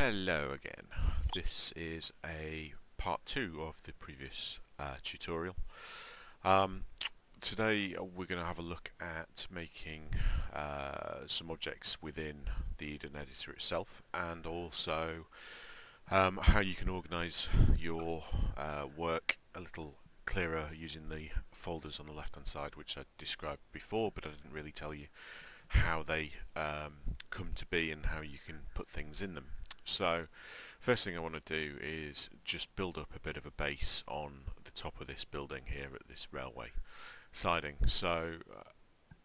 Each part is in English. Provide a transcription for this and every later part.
Hello again. This is a part 2 of the previous tutorial. Um, Today we're going to have a look at making some objects within the Eden editor itself, and also how you can organise your work a little clearer using the folders on the left hand side, which I described before, but I didn't really tell you how they come to be and how you can put things in them. So first thing I want to do is just build up a bit of a base on the top of this building here at this railway siding. So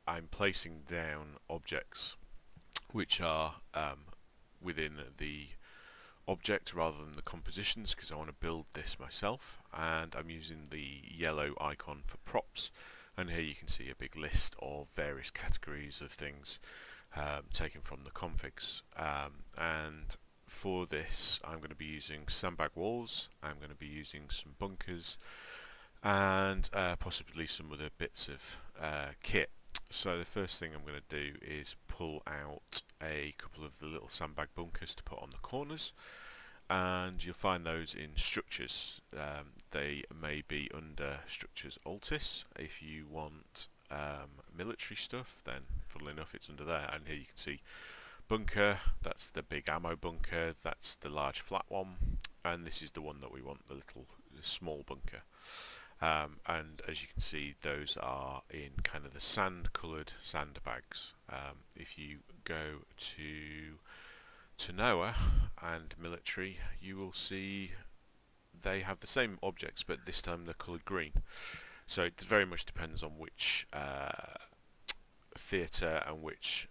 I'm placing down objects which are within the object rather than the compositions, because I want to build this myself, and I'm using the yellow icon for props, and here you can see a big list of various categories of things taken from the configs, and for this I'm going to be using sandbag walls, I'm going to be using some bunkers, and possibly some other bits of kit. So the first thing I'm going to do is pull out a couple of the little sandbag bunkers to put on the corners, and you'll find those in structures. They may be under structures Altis. If you want military stuff, then funnily enough it's under there, and here you can see bunker, that's the big ammo bunker, that's the large flat one, and this is the one that we want, the little small bunker. And as you can see, those are in kind of the sand coloured sandbags. If you go to Noah and military, you will see they have the same objects, but this time they're coloured green. So it very much depends on which theatre and which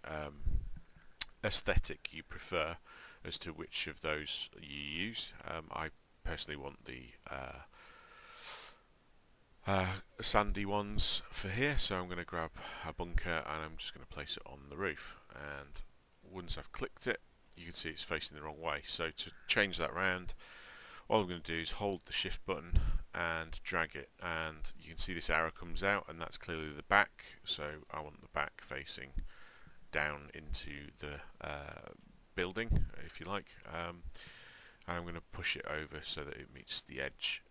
aesthetic you prefer as to which of those you use. I personally want the sandy ones for here, so I'm going to grab a bunker and I'm just going to place it on the roof, and once I've clicked it you can see it's facing the wrong way. So to change that round, all I'm going to do is hold the shift button and drag it, and you can see this arrow comes out, and that's clearly the back, so I want the back facing down into the building, if you like, and I'm going to push it over so that it meets the edge.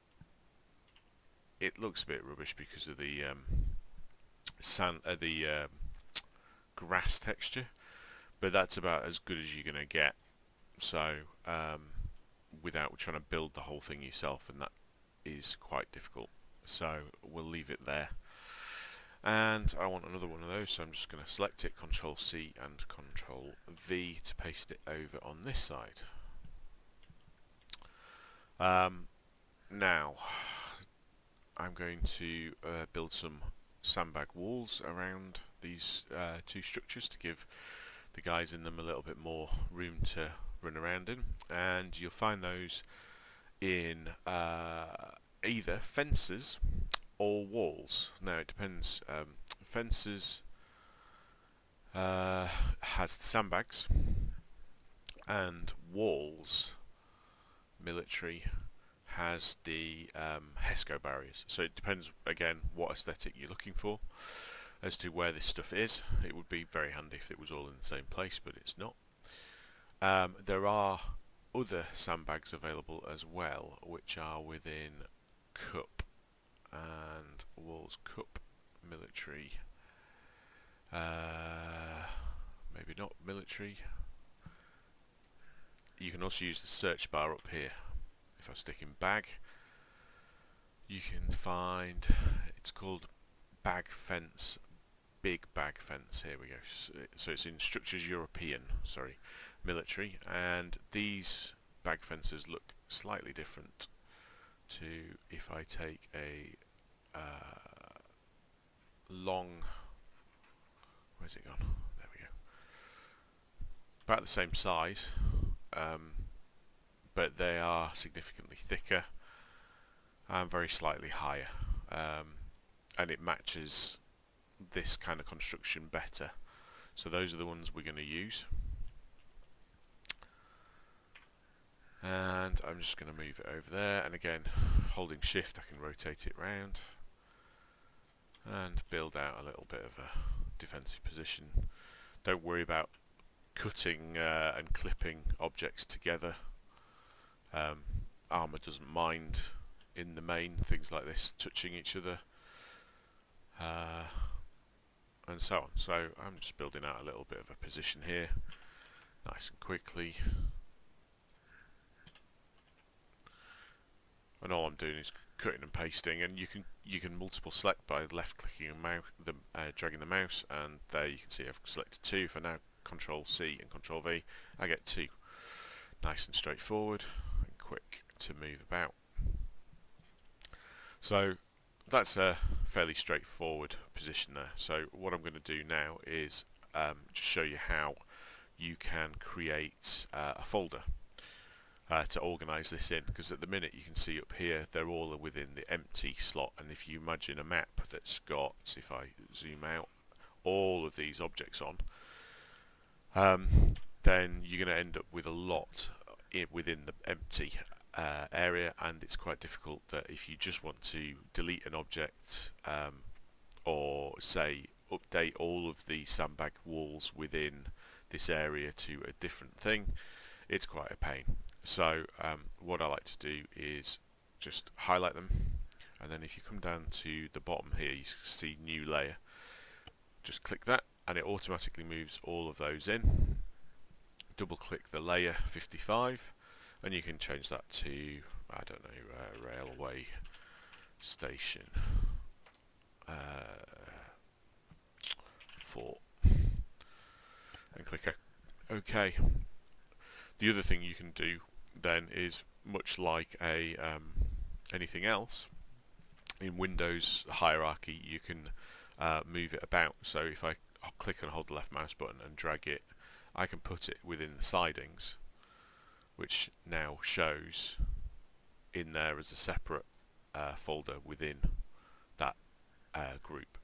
It looks a bit rubbish because of the grass texture, but that's about as good as you're going to get. So without trying to build the whole thing yourself, and that is quite difficult. So we'll leave it there. And I want another one of those, so I'm just going to select it, Control C and Control V to paste it over on this side. Now I'm going to build some sandbag walls around these two structures to give the guys in them a little bit more room to run around in, and you'll find those in either fences or walls. Now it depends. Fences has sandbags, and walls, military, has the HESCO barriers. So it depends again what aesthetic you're looking for as to where this stuff is. It would be very handy if it was all in the same place, but it's not. There are other sandbags available as well, which are within cup and walls, cup, military, maybe not military. You can also use the search bar up here. If I stick in bag, you can find, it's called bag fence, big bag fence, here we go. So it's in structures European, sorry, military, and these bag fences look slightly different to if I take a long, where's it gone? There we go. About the same size, but they are significantly thicker and very slightly higher, and it matches this kind of construction better. So those are the ones we're going to use, and I'm just going to move it over there, and again holding shift I can rotate it round and build out a little bit of a defensive position. Don't worry about cutting and clipping objects together. Armour doesn't mind in the main things like this touching each other, and so on. So I'm just building out a little bit of a position here, nice and quickly. And all I'm doing is cutting and pasting, and you can multiple select by left clicking and dragging the mouse, and there you can see I've selected 2. If I now Control C and Control V, I get 2. Nice and straightforward and quick to move about. So that's a fairly straightforward position there. So what I'm going to do now is just show you how you can create a folder to organise this in, because at the minute you can see up here they're all within the empty slot, and if you imagine a map that's got, if I zoom out, all of these objects on, then you're going to end up with a lot within the empty area, and it's quite difficult that if you just want to delete an object or say update all of the sandbag walls within this area to a different thing, it's quite a pain. So what I like to do is just highlight them, and then if you come down to the bottom here you see new layer, just click that and it automatically moves all of those in. Double click the layer 55 and you can change that to, I don't know, railway station 4, and click OK. The other thing you can do then is, much like a anything else in Windows hierarchy, you can move it about. So if I click and hold the left mouse button and drag it, I can put it within the sidings, which now shows in there as a separate folder within that group,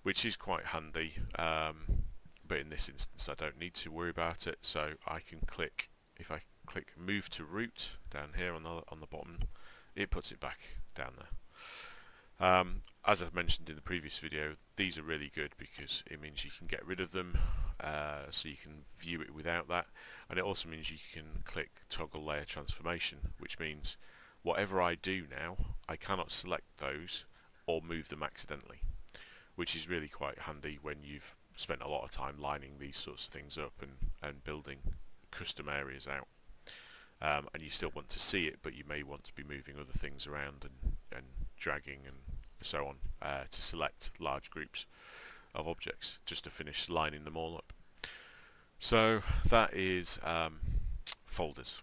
which is quite handy, but in this instance I don't need to worry about it. So I can click, if I click move to root down here on the bottom, it puts it back down there. As I mentioned in the previous video, these are really good because it means you can get rid of them, so you can view it without that, and it also means you can click toggle layer transformation, which means whatever I do now I cannot select those or move them accidentally, which is really quite handy when you've spent a lot of time lining these sorts of things up and building custom areas out, and you still want to see it, but you may want to be moving other things around and dragging and so on to select large groups of objects just to finish lining them all up. So that is folders.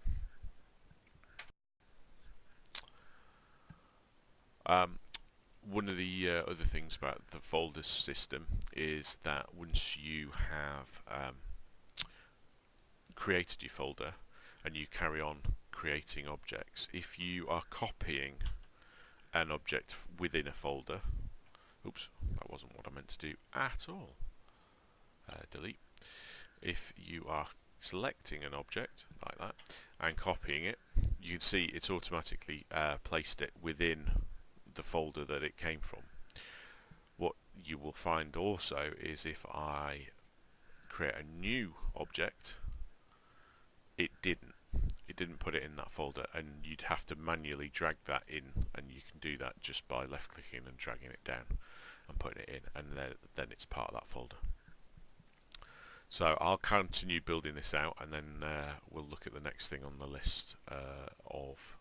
One of the other things about the folders system is that once you have created your folder and you carry on creating objects, if you are copying an object within a folder, oops, that wasn't what I meant to do at all, delete. If you are selecting an object like that and copying it, you can see it's automatically placed it within the folder that it came from. What you will find also is if I create a new object, it didn't put it in that folder, and you'd have to manually drag that in, and you can do that just by left clicking and dragging it down and putting it in, and then it's part of that folder. So I'll continue building this out, and then we'll look at the next thing on the list of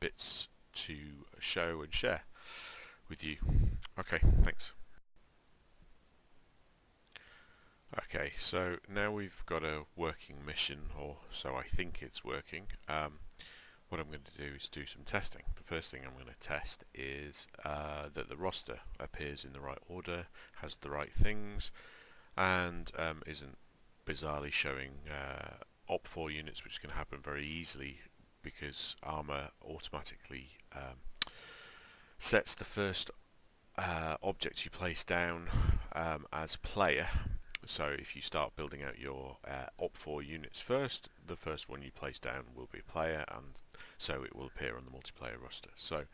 bits to show and share with you. Okay, thanks. Okay, so now we've got a working mission, or so I think it's working. What I'm going to do is do some testing. The first thing I'm going to test is that the roster appears in the right order, has the right things, and isn't bizarrely showing OP4 units, which can happen very easily because Armour automatically sets the first object you place down as player. So if you start building out your OP4 units first, the first one you place down will be a player, and so it will appear on the multiplayer roster. So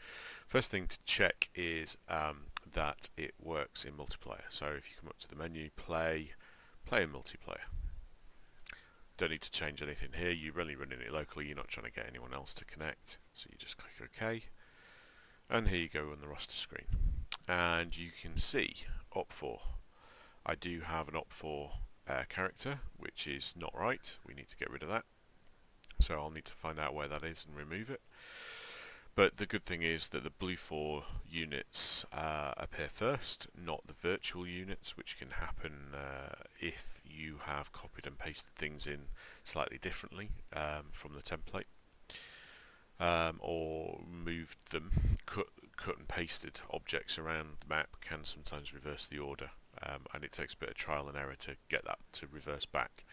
first thing to check is that it works in multiplayer. So if you come up to the menu, play in multiplayer. Don't need to change anything here. You're only running it locally. You're not trying to get anyone else to connect. So you just click OK. And here you go on the roster screen. And you can see OP4. I do have an OP4 character, which is not right. We need to get rid of that. So I'll need to find out where that is and remove it. But the good thing is that the blue 4 units appear first, not the virtual units, which can happen if you have copied and pasted things in slightly differently from the template, or moved them, cut and pasted objects around the map can sometimes reverse the order, and it takes a bit of trial and error to get that to reverse back.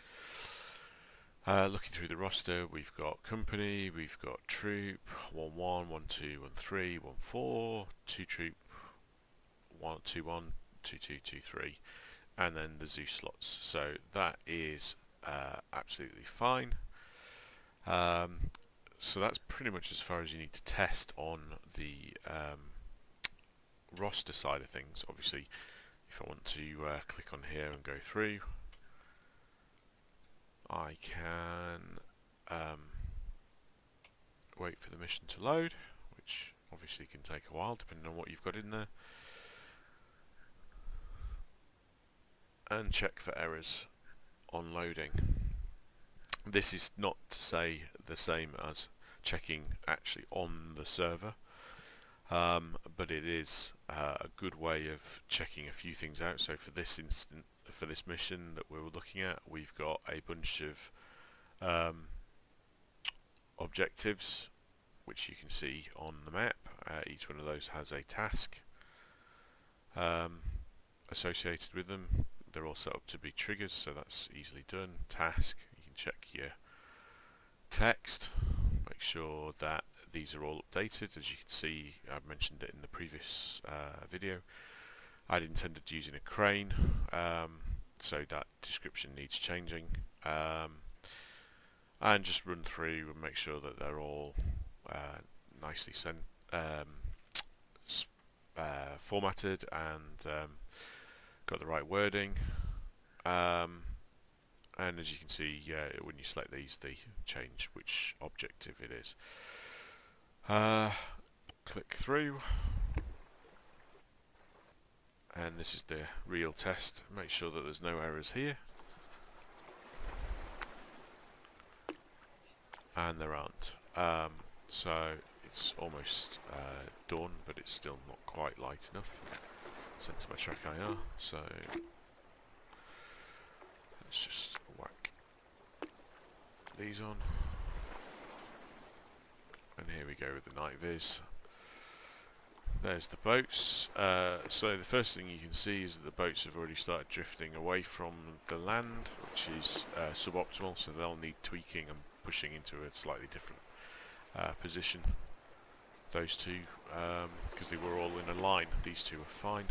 Looking through the roster, we've got company, we've got troop, 1-1, 1-2, 1-3, 1-4, 2 troop, 1-2-1, 2-2, 2-3, and then the zoo slots. So that is absolutely fine. So that's pretty much as far as you need to test on the roster side of things. Obviously, if I want to click on here and go through, I can wait for the mission to load, which obviously can take a while depending on what you've got in there, and check for errors on loading. This is not to say the same as checking actually on the server, but it is a good way of checking a few things out. So for this mission that we're looking at, we've got a bunch of objectives which you can see on the map. Each one of those has a task associated with them. They're all set up to be triggers, so that's easily done. Task, you can check your text, make sure that these are all updated. As you can see, I've mentioned it in the previous video, I'd intended using a crane, so that description needs changing, and just run through and make sure that they're all nicely formatted and got the right wording, and as you can see, when you select these, they change which objective it is. Click through, and this is the real test. Make sure that there's no errors here, and there aren't. So it's almost dawn, but it's still not quite light enough. Sent to my track IR, so let's just whack these on, and here we go with the night viz. There's the boats. So the first thing you can see is that the boats have already started drifting away from the land, which is suboptimal, so they'll need tweaking and pushing into a slightly different position. Those two, because they were all in a line, these two are fine.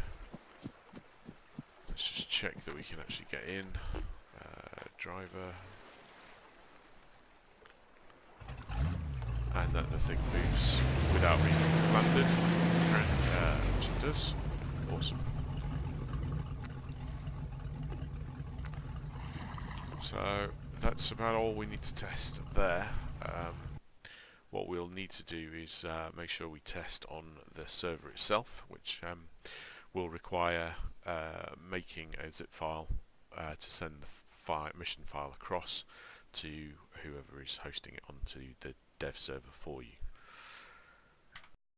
Let's just check that we can actually get in. Driver. And that the thing moves without being commanded, which it does. Awesome. So that's about all we need to test there. What we'll need to do is make sure we test on the server itself, which will require making a zip file to send the mission file across to whoever is hosting it onto the dev server for you.